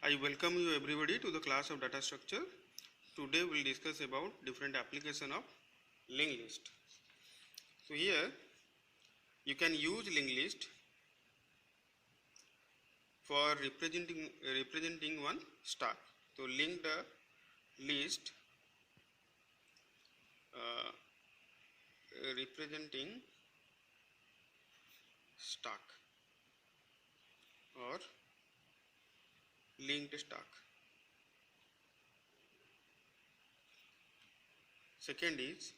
I welcome you everybody to the class of data structure. Today we'll discuss about different application of linked list. So here you can use linked list for representing one stack. So linked list representing stack or linked stack. Second is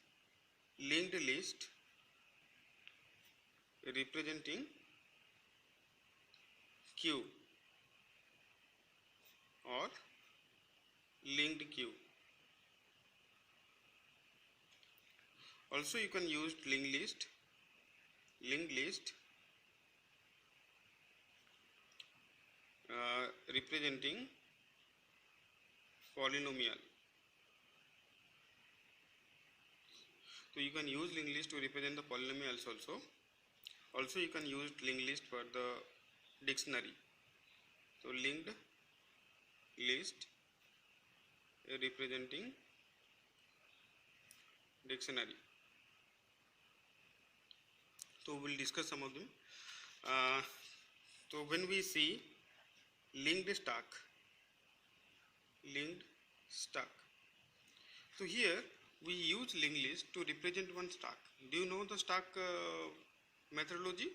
linked list representing queue or linked queue. Also you can use linked list representing polynomial. So you can use linked list to represent the polynomials also. Also you can use linked list for the dictionary. So linked list representing dictionary. So we'll discuss some of them. So when we see linked stack, so here we use linked list to represent one stack. Do you know the stack methodology?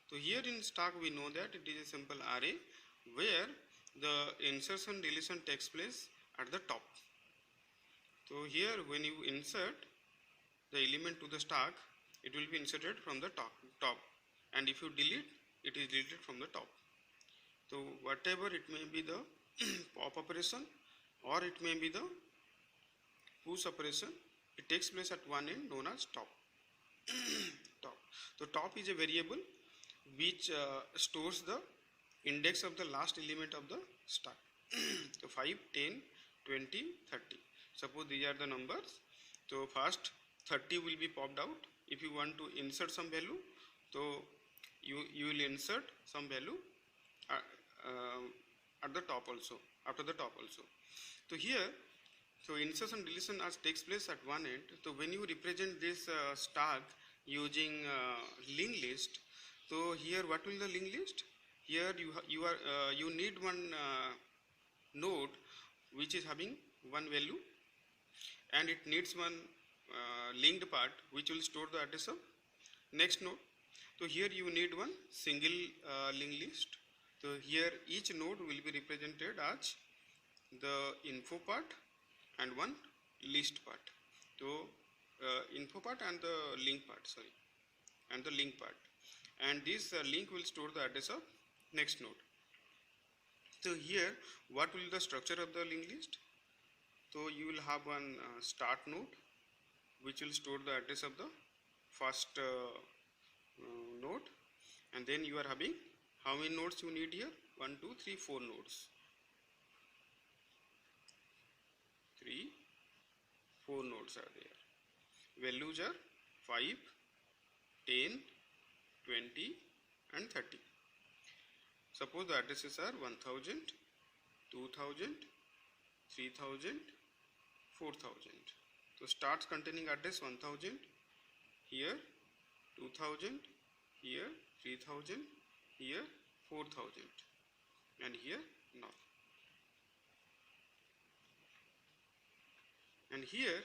So here in stack we know that it is a simple array where the insertion deletion takes place at the top. So here when you insert the element to the stack, it will be inserted from the top, and if you delete, it is deleted from the top. So whatever it may be the pop operation or it may be the push operation, it takes place at one end known as top. So top is a variable which stores the index of the last element of the stack. So 5, 10, 20, 30. Suppose these are the numbers. So first 30 will be popped out. If you want to insert some value, so you will insert some value at the top also, after the top also. So here, so insertion deletion as takes place at one end. So when you represent this stack using linked list, so here what will the linked list? Here you need one node which is having one value, and it needs one linked part which will store the address of next node. So here you need one single linked list. So here each node will be represented as the info part and one list part. So info part and the link part, and this link will store the address of next node. So here what will the structure of the linked list? So you will have one start node which will store the address of the first node, and then you are having how many nodes you need here? 1, 2, 3, 4 nodes. 3, 4 nodes are there. Values are 5, 10, 20 and 30. Suppose the addresses are 1000, 2000, 3000, 4000. So starts containing address 1000, here 2000, here 3000, here 4000, and here none. And here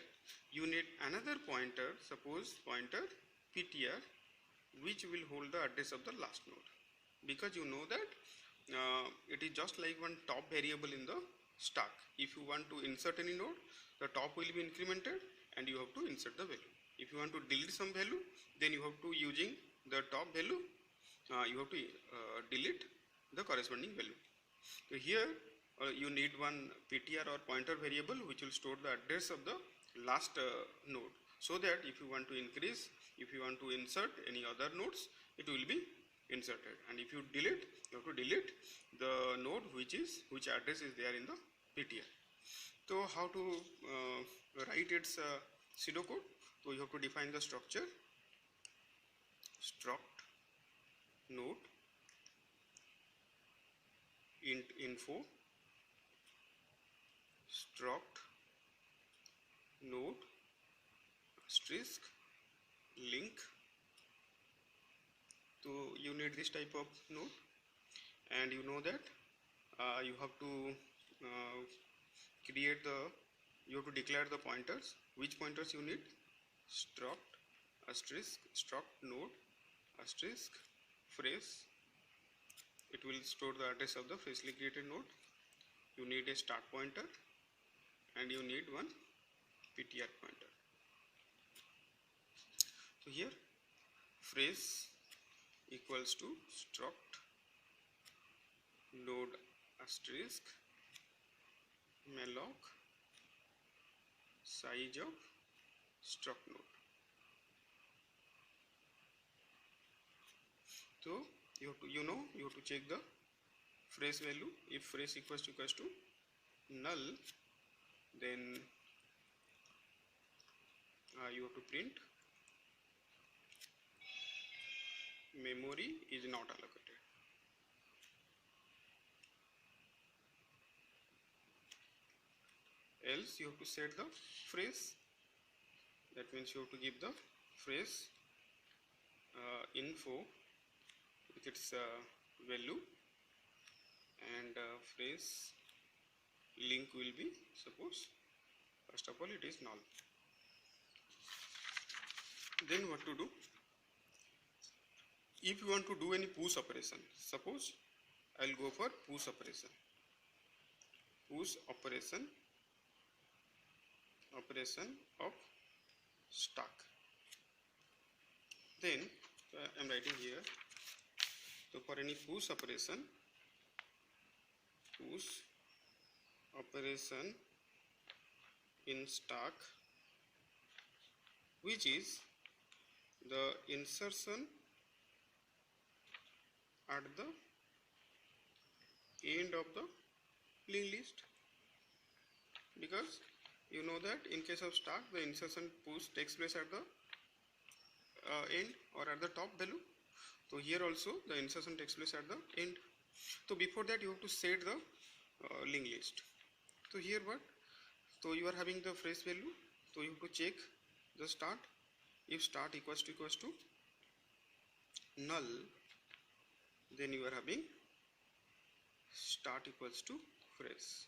you need another pointer, suppose pointer PTR, which will hold the address of the last node, because you know that it is just like one top variable in the stack. If you want to insert any node, the top will be incremented and you have to insert the value. If you want to delete some value, then you have to, using the top value, you have to delete the corresponding value. So here you need one PTR or pointer variable which will store the address of the last node, so that if you want to increase, if you want to insert any other nodes, it will be inserted, and if you delete, you have to delete the node which address is there in the PTR. So how to write its pseudocode? So you have to define the structure, struct node int info struct node asterisk link. So you need this type of node, and you know that you have to you have to declare the pointers. Which pointers you need? Struct asterisk struct node asterisk phrase. It will store the address of the freshly created node. You need a start pointer, and you need one ptr pointer. So here phrase equals to struct node asterisk malloc size of struct node. So you have to check the phrase value. If phrase equals to null, then you have to print memory is not allocated. Else you have to set the phrase. That means you have to give the phrase info with its value, and phrase link will be, suppose first of all it is null. Then what to do? If you want to do any push operation, suppose I will go for push operation. Push operation of stack. Then I am writing here. So for any push operation in stack, which is the insertion at the end of the linked list, because you know that in case of stack the insertion push takes place at the end or at the top value. So here also the insertion takes place at the end. So before that you have to set the linked list. So here what? So you are having the phrase value, so you have to check the start. If start equals to null, then you are having start equals to phrase.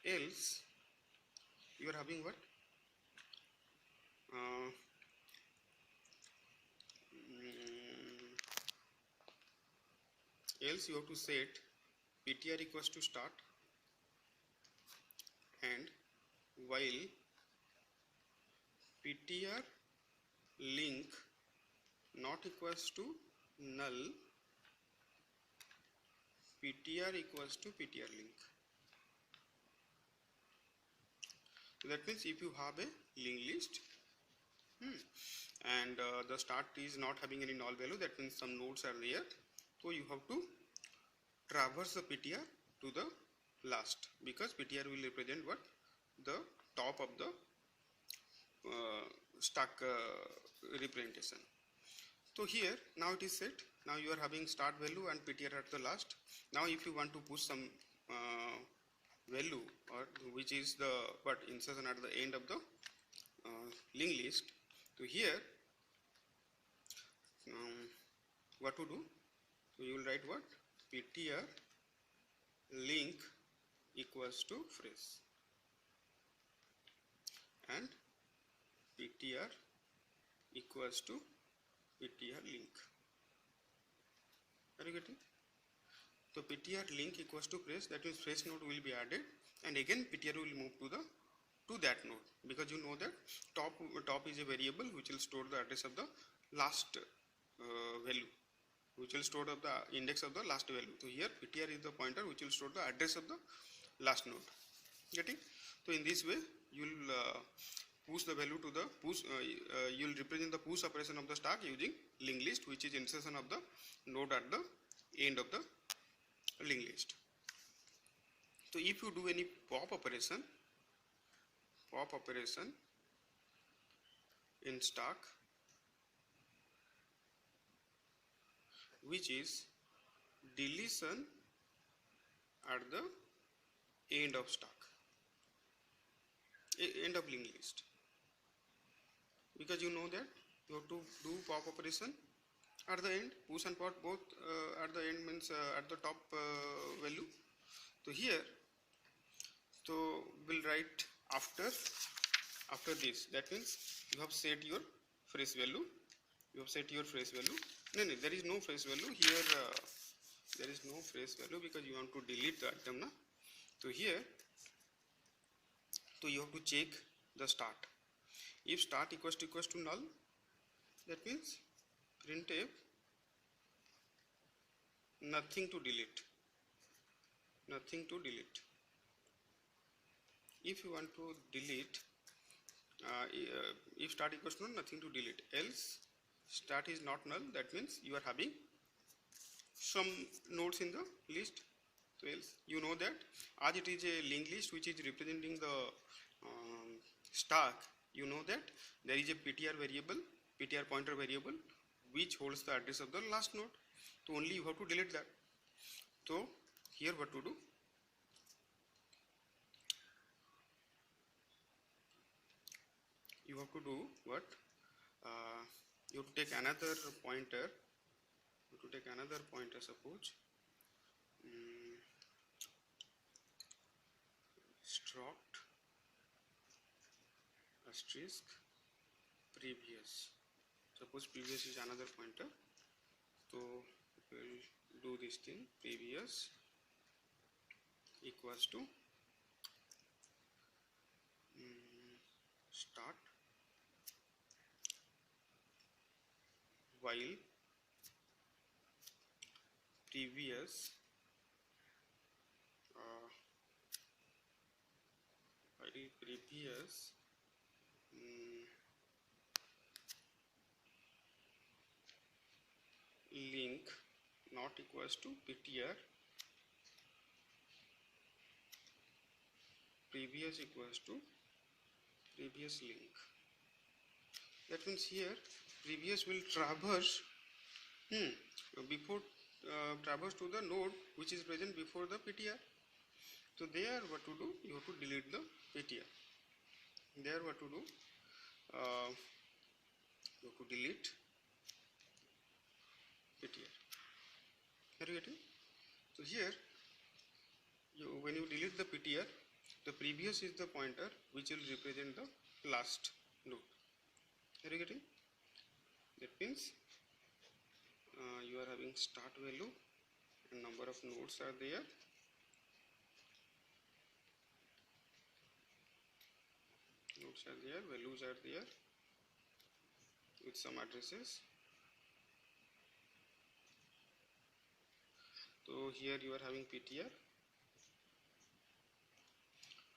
Else you are having what? Else you have to set ptr equals to start, and while ptr link not equals to null, ptr equals to ptr link. So that means if you have a linked list and the start is not having any null value, that means some nodes are there, so you have to traverse the ptr to the last, because ptr will represent what? The top of the stack representation. So here now it is set. Now you are having start value and ptr at the last. Now if you want to push some value, or which is the insertion at the end of the linked list, so here what to do? So you will write what? ptr link equals to phrase, and ptr equals to ptr link. Are you getting? So ptr link equals to phrase, that means phrase node will be added, and again ptr will move to that node, because you know that top is a variable which will store the address of the last value, which will store of the index of the last value. So here ptr is the pointer which will store the address of the last node. Getting? So in this way you will push the value to the you will represent the push operation of the stack using linked list, which is insertion of the node at the end of the linked list. So if you do any pop operation in stack, which is deletion at the end of stack, end of linked list, because you know that you have to do pop operation at the end, push and pop both at the end, means at the top value. So here, so we'll write after this. That means you have set your fresh value. You have set your fresh value. No, there is no fresh value here. There is no fresh value because you want to delete the item now. So here, so you have to check the start. If start equals to null, that means printf nothing to delete. Nothing to delete. If you want to delete, if start equals to null, nothing to delete. Else start is not null, that means you are having some nodes in the list. So else, you know that as it is a linked list which is representing the stack, you know that there is a ptr variable, ptr pointer variable, which holds the address of the last node. So only you have to delete that. So here what to do? You have to do what? You have to take another pointer. You have to take another pointer. Suppose struct asterisk previous. Suppose previous is another pointer. So we'll do this thing. Previous equals to start while previous link not equals to ptr, previous equals to previous link. That means here previous will traverse before traverse to the node which is present before the ptr. So there what to do? You have to delete the ptr. There what to do? You have to delete ptr. Are you getting? So here, when you delete the ptr, the previous is the pointer which will represent the last node. Are you getting? That means you are having start value and number of nodes are there. Nodes are there, values are there with some addresses. So here you are having ptr.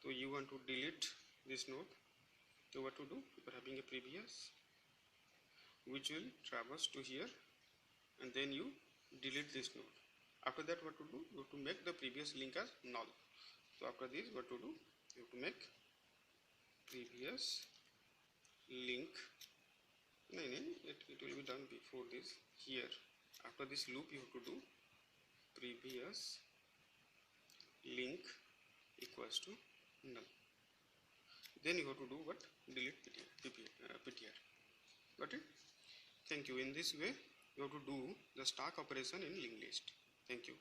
So you want to delete this node. So what to do? You are having a previous which will traverse to here, and then you delete this node. After that what to do? You have to make the previous link as null. So after this what to do? You have to make previous link. It will be done before this. Here after this loop you have to do previous link equals to null. Then you have to do what? Delete ptr. Got it? Thank you. In this way you have to do the stack operation in linked list. Thank you.